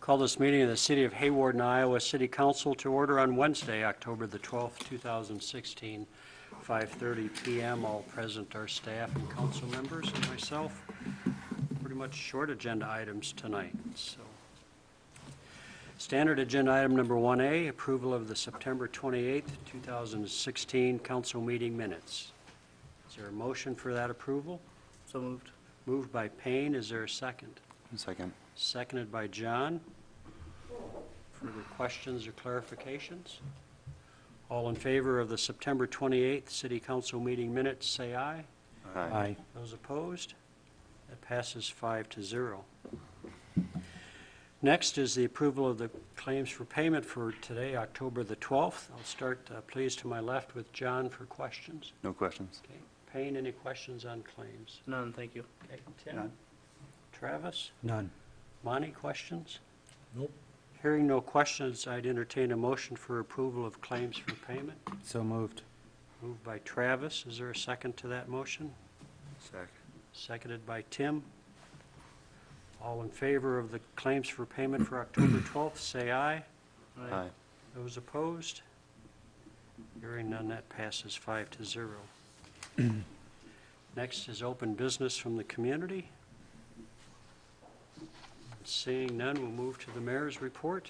Call this meeting of the City of Hawarden, Iowa City Council to order on Wednesday, October the 12th, 2016, 5:30 p.m. All present are staff and council members and myself. Pretty much short agenda items tonight. So, standard agenda item number 1A, approval of the September 28th, 2016 council meeting minutes. Is there a motion for that approval? So moved. Moved by Payne. Is there a second? Second. Seconded by John. Further questions or clarifications? All in favor of the September 28th City Council meeting minutes, say aye. Aye. Those opposed? That passes 5-0. Next is the approval of the claims for payment for today, October the 12th. I'll start, please, to my left with John for questions. No questions. Okay. Payne, any questions on claims? None, thank you. Okay. Tim? None. Travis? None. Monty, questions? Nope. Hearing no questions, I'd entertain a motion for approval of claims for payment. So moved. Moved by Travis. Is there a second to that motion? Second. Seconded by Tim. All in favor of the claims for payment for October 12th, say aye. Aye. Those opposed? Hearing none, that passes 5-0. Next is open business from the community. Seeing none, we'll move to the mayor's report.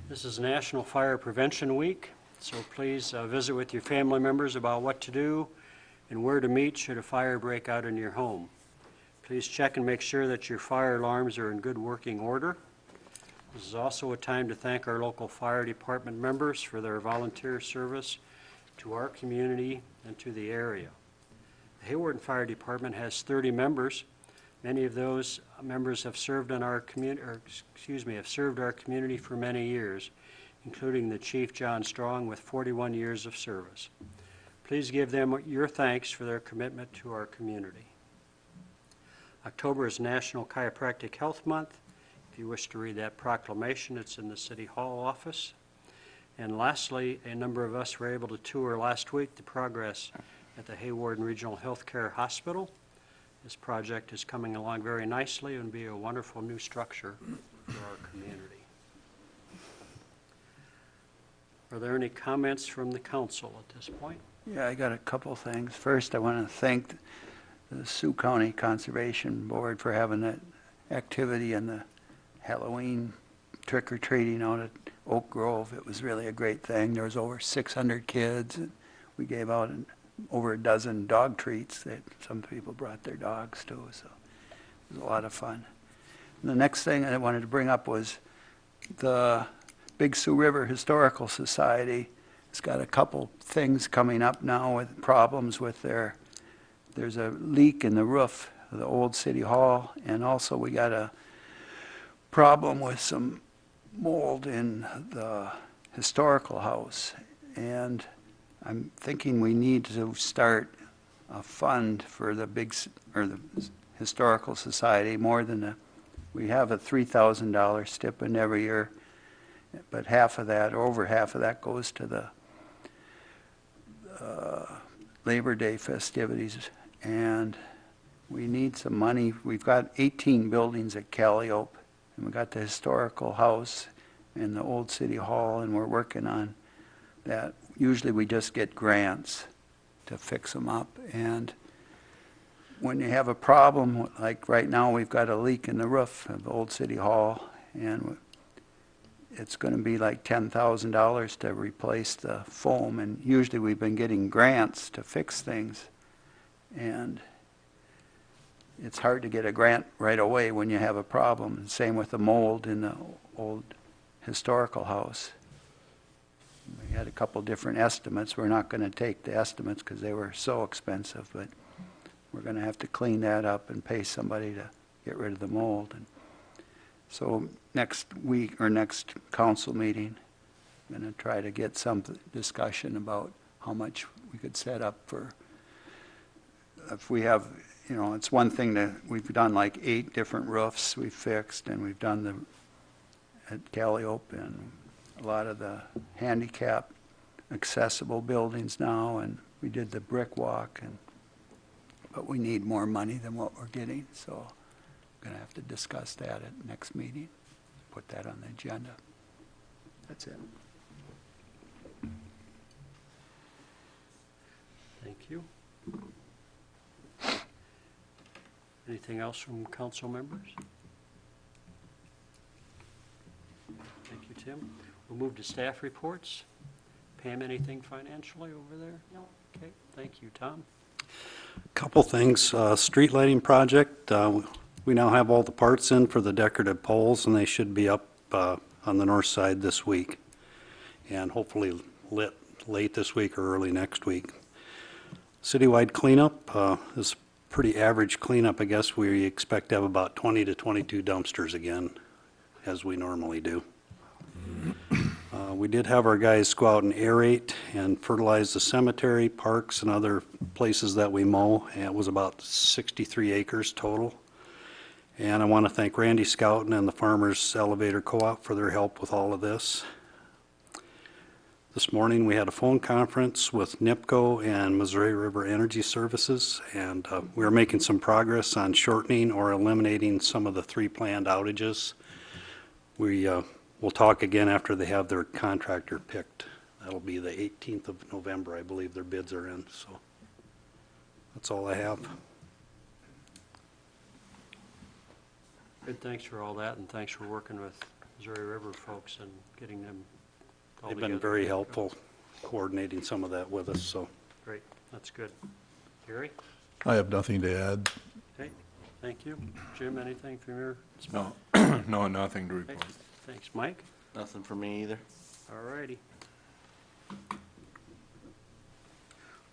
This is National Fire Prevention Week, so please visit with your family members about what to do and where to meet should a fire break out in your home. Please check and make sure that your fire alarms are in good working order. This is also a time to thank our local fire department members for their volunteer service to our community and to the area. The Hawarden Fire Department has 30 members. Many of those members have served on our community, have served our community for many years, including the Chief John Strong with 41 years of service. Please give them your thanks for their commitment to our community. October is National Chiropractic Health Month. If you wish to read that proclamation, it's in the City Hall office. And lastly, a number of us were able to tour last week the progress at the Hawarden Regional Healthcare Hospital. This project is coming along very nicely and will be a wonderful new structure for our community. Are there any comments from the council at this point? Yeah, I got a couple things. First, I want to thank the Sioux County Conservation Board for having that activity and the Halloween trick-or-treating out at Oak Grove. It was really a great thing. There was over 600 kids. And we gave out over a dozen dog treats that some people brought their dogs to, so it was a lot of fun. And the next thing I wanted to bring up was the Big Sioux River Historical Society. It's got a couple things coming up now with problems with there's a leak in the roof of the old City Hall, and also we got a problem with some mold in the historical house. And I'm thinking we need to start a fund for the the Historical Society more than we have a $3,000 stipend every year, but half of that, or over half of that, goes to the Labor Day festivities, and we need some money. We've got 18 buildings at Calliope, and we got the historical house and the old City Hall, and we're working on that. Usually we just get grants to fix them up, and when you have a problem, like right now we've got a leak in the roof of the old City Hall, and it's going to be like $10,000 to replace the foam, and usually we've been getting grants to fix things, and it's hard to get a grant right away when you have a problem. Same with the mold in the old historical house. We had a couple different estimates. We're not going to take the estimates because they were so expensive, but we're going to have to clean that up and pay somebody to get rid of the mold. And so next week or next council meeting, I'm going to try to get some discussion about how much we could set up for, if we have, you know, it's one thing that we've done like 8 different roofs we've fixed, and we've done at Calliope and a lot of the handicap accessible buildings now, and we did the brick walk, but we need more money than what we're getting, so I'm going to have to discuss that at next meeting. put that on the agenda. That's it. Thank you. Anything else from council members? Thank you, Tim. We'll move to staff reports. Pam, anything financially over there? No. Okay, thank you. Tom? Couple things. Street lighting project. We now have all the parts in for the decorative poles, and they should be up on the north side this week, and hopefully lit late this week or early next week. Citywide cleanup is pretty average cleanup. I guess we expect to have about 20 to 22 dumpsters again, as we normally do. We did have our guys go out and aerate and fertilize the cemetery, parks, and other places that we mow. And it was about 63 acres total. And I want to thank Randy Scouten and the Farmers Elevator Co-op for their help with all of this. This morning we had a phone conference with NIPCO and Missouri River Energy Services, and we are making some progress on shortening or eliminating some of the 3 planned outages. We'll talk again after they have their contractor picked. That'll be the 18th of November, I believe their bids are in, so that's all I have. Good, thanks for all that, and thanks for working with Missouri River folks and getting them all They've together. been very helpful coordinating some of that with us, so. Great, that's good. Gary? I have nothing to add. Okay, thank you. Jim, anything from your No, no, nothing to report. Thanks. Mike? Nothing for me either. All righty.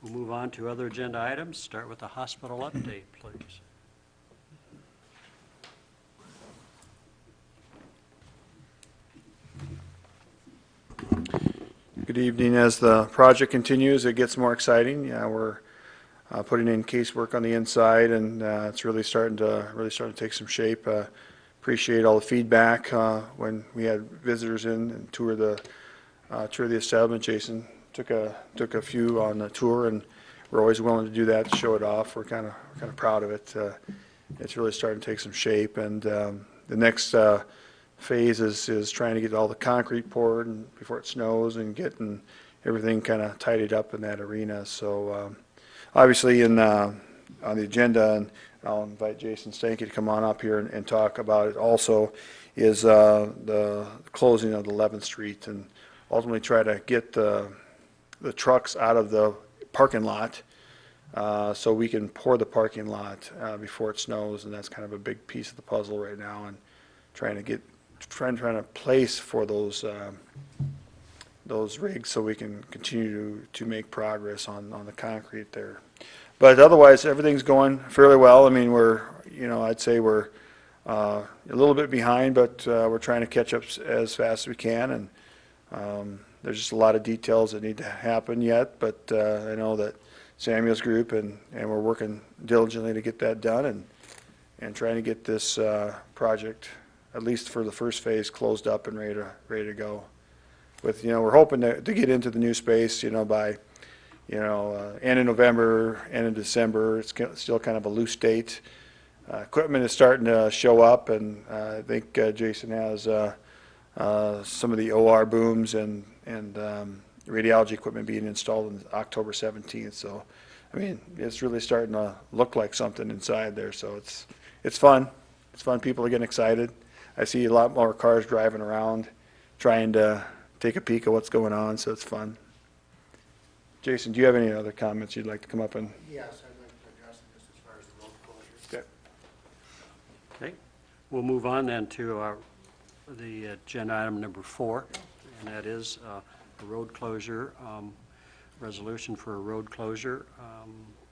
We'll move on to other agenda items. Start with the hospital update, please. Good evening. As the project continues, it gets more exciting. Yeah, we're putting in casework on the inside, and it's really starting to take some shape. Appreciate all the feedback when we had visitors in and tour the establishment. Jason took a few on the tour, and we're always willing to do that to show it off. We're kind of proud of it. It's really starting to take some shape, and the next phase is trying to get all the concrete poured and before it snows and getting everything kind of tidied up in that arena. So obviously on the agenda, and I'll invite Jason Stanky to come on up here and talk about it also, is the closing of the 11th Street and ultimately try to get the trucks out of the parking lot so we can pour the parking lot before it snows, and that's kind of a big piece of the puzzle right now, and trying to place for those rigs so we can continue to make progress on the concrete there. But otherwise, everything's going fairly well. I mean, I'd say we're a little bit behind, but we're trying to catch up as fast as we can, and there's just a lot of details that need to happen yet, but I know that Samuel's group and we're working diligently to get that done and trying to get this project, at least for the first phase, closed up and ready to go. With, we're hoping to get into the new space, by, end of November, end of December. It's still kind of a loose date. Equipment is starting to show up, and I think Jason has some of the OR booms and radiology equipment being installed on October 17th. So, I mean, it's really starting to look like something inside there. So it's fun. It's fun. People are getting excited. I see a lot more cars driving around trying to take a peek at what's going on, so it's fun. Jason, do you have any other comments you'd like to come up and? Yes, I'd like to address this as far as the road closure. Okay. Okay, we'll move on then to the agenda item number 4, and that is a road closure, resolution for a road closure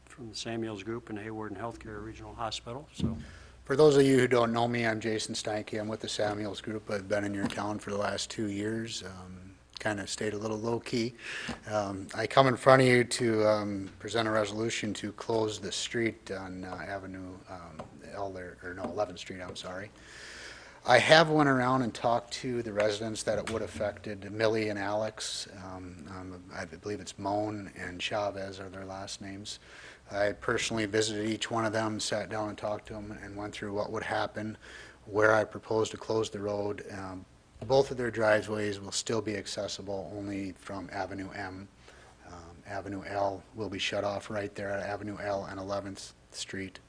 from the Samuels Group and Hawarden Healthcare Regional Hospital. So, For those of you who don't know me, I'm Jason Steinke. I'm with the Samuels Group. I've been in your town for the last 2 years. Kind of stayed a little low-key. I come in front of you to present a resolution to close the street on Avenue 11th Street, I'm sorry. I have went around and talked to the residents that it would have affected. Millie and Alex, I believe it's Moan and Chavez are their last names. I personally visited each one of them, sat down and talked to them, and went through what would happen. where I propose to close the road. Both of their driveways will still be accessible only from Avenue M. Avenue L will be shut off right there at Avenue L and 11th Street.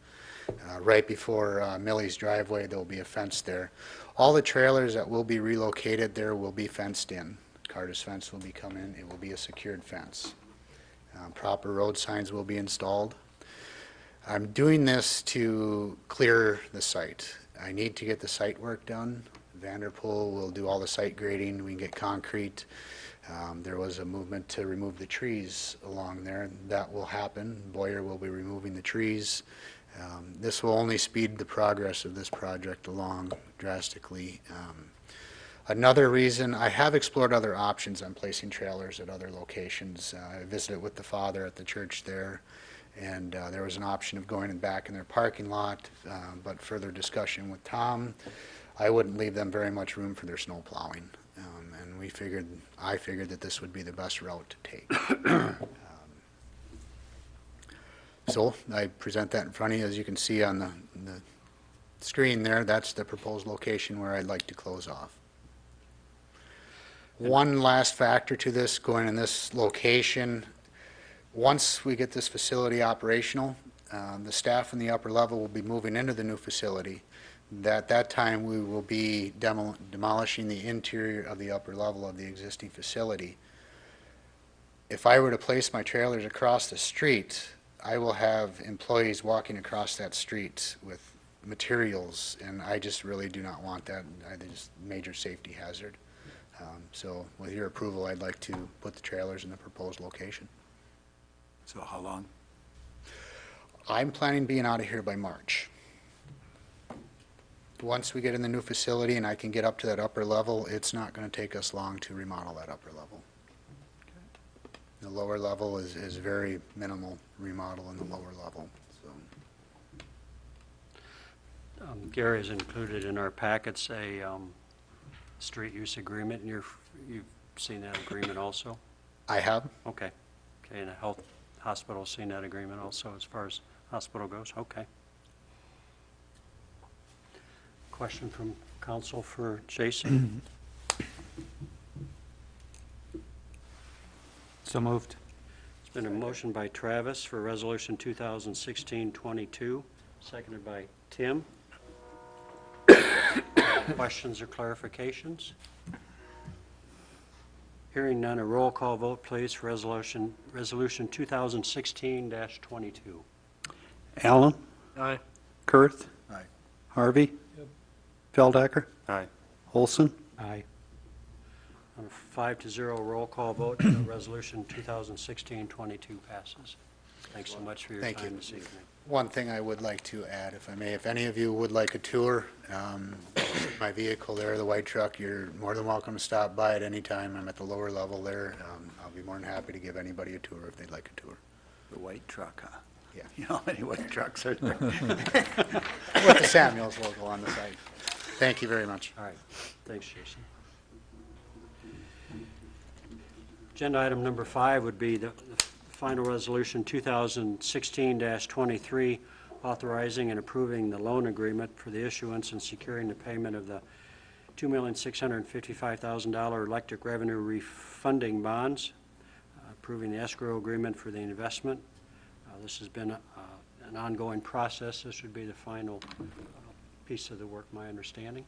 Right before Millie's driveway, there will be a fence there. All the trailers that will be relocated there will be fenced in. Carter's fence will be come in. It will be a secured fence. Proper road signs will be installed. I'm doing this to clear the site. I need to get the site work done. Vanderpool will do all the site grading. We can get concrete. There was a movement to remove the trees along there. That will happen. Boyer will be removing the trees. This will only speed the progress of this project along drastically. Another reason, I have explored other options on placing trailers at other locations. I visited with the father at the church there, and there was an option of going back in their parking lot, but further discussion with Tom, I wouldn't leave them very much room for their snow plowing. And I figured that this would be the best route to take. So I present that in front of you. As you can see on the screen there, that's the proposed location where I'd like to close off. One last factor to this, going in this location, once we get this facility operational, the staff in the upper level will be moving into the new facility. At that time, we will be demolishing the interior of the upper level of the existing facility. If I were to place my trailers across the street, I will have employees walking across that street with materials, and I just really do not want that. It's a major safety hazard. So with your approval, I'd like to put the trailers in the proposed location. So how long? I'm planning being out of here by March. Once we get in the new facility and I can get up to that upper level, it's not going to take us long to remodel that upper level. The lower level is very minimal remodel in the lower level. So. Gary has included in our packets a street use agreement, and you've seen that agreement also? I have. Okay. Okay, and the health hospital's seen that agreement also as far as hospital goes? Okay. Question from council for Jason? So moved. It's been a motion by Travis for Resolution 2016-22, seconded by Tim. Questions or clarifications? Hearing none, a roll call vote, please, for Resolution 2016-22. Allen? Aye. Kurth? Aye. Harvey? Feldhacker? Aye. Olson? Aye. On a 5-0 roll call vote, Resolution 2016-22 passes. Thanks so much for your Thank time you. this evening. One thing I would like to add, if I may, if any of you would like a tour, my vehicle there, the white truck, you're more than welcome to stop by at any time. I'm at the lower level there. I'll be more than happy to give anybody a tour if they'd like a tour. The white truck, huh? Yeah. You know how many white trucks are there? With the Samuels logo on the side. Thank you very much. All right, thanks, Jason. Agenda item number 5 would be the final resolution 2016-23, authorizing and approving the loan agreement for the issuance and securing the payment of the $2,655,000 electric revenue refunding bonds, approving the escrow agreement for the investment. This has been an ongoing process. This would be the final piece of the work, my understanding.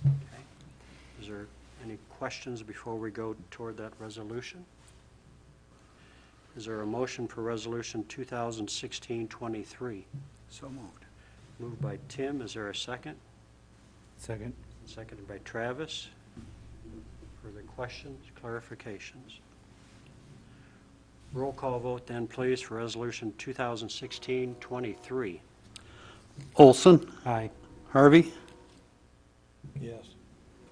Okay. Is there any questions before we go toward that resolution? Is there a motion for Resolution 2016-23? So moved. Moved by Tim. Is there a second? Second. Seconded by Travis. Further questions, clarifications? Roll call vote then, please, for Resolution 2016-23. Olson? Aye. Harvey? Yes.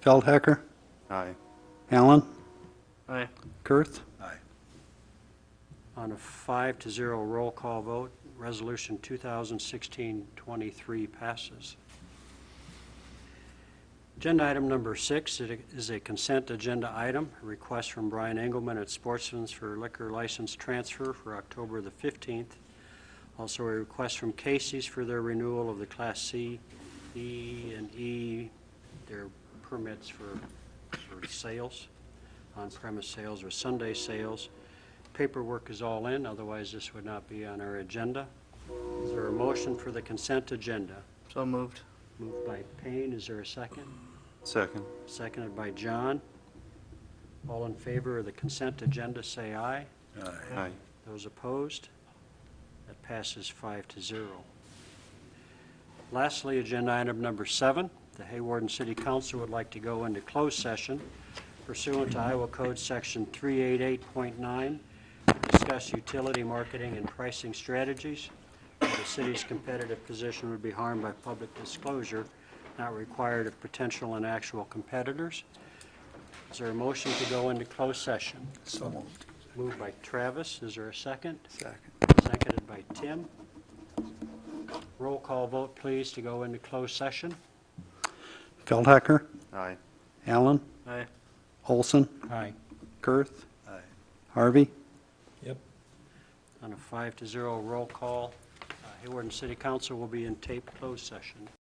Feldhacker? Aye. Allen? Aye. Kurth? Aye. On a 5-0 roll call vote, Resolution 2016-23 passes. Agenda item number 6 is a consent agenda item, a request from Brian Engelman at Sportsman's for liquor license transfer for October the 15th. Also a request from Casey's for their renewal of the Class C D and E, they're permits for sales, on-premise sales or Sunday sales. Paperwork is all in, otherwise this would not be on our agenda. Is there a motion for the consent agenda? So moved. Moved by Payne, is there a second? Second. Seconded by John. All in favor of the consent agenda, say aye. Aye. Those opposed? That passes 5-0. Lastly, agenda item number 7, the Hawarden City Council would like to go into closed session pursuant to Iowa Code Section 388.9 to discuss utility marketing and pricing strategies. The city's competitive position would be harmed by public disclosure not required of potential and actual competitors. Is there a motion to go into closed session? So moved. Moved by Travis. Is there a second? Second. Seconded by Tim. Roll call vote, please, to go into closed session. Feldhecker, Aye. Allen, Aye. Olson, Aye. Kurth, Aye. Harvey. Yep. On a 5-0 roll call, Hawarden City Council will be in taped closed session.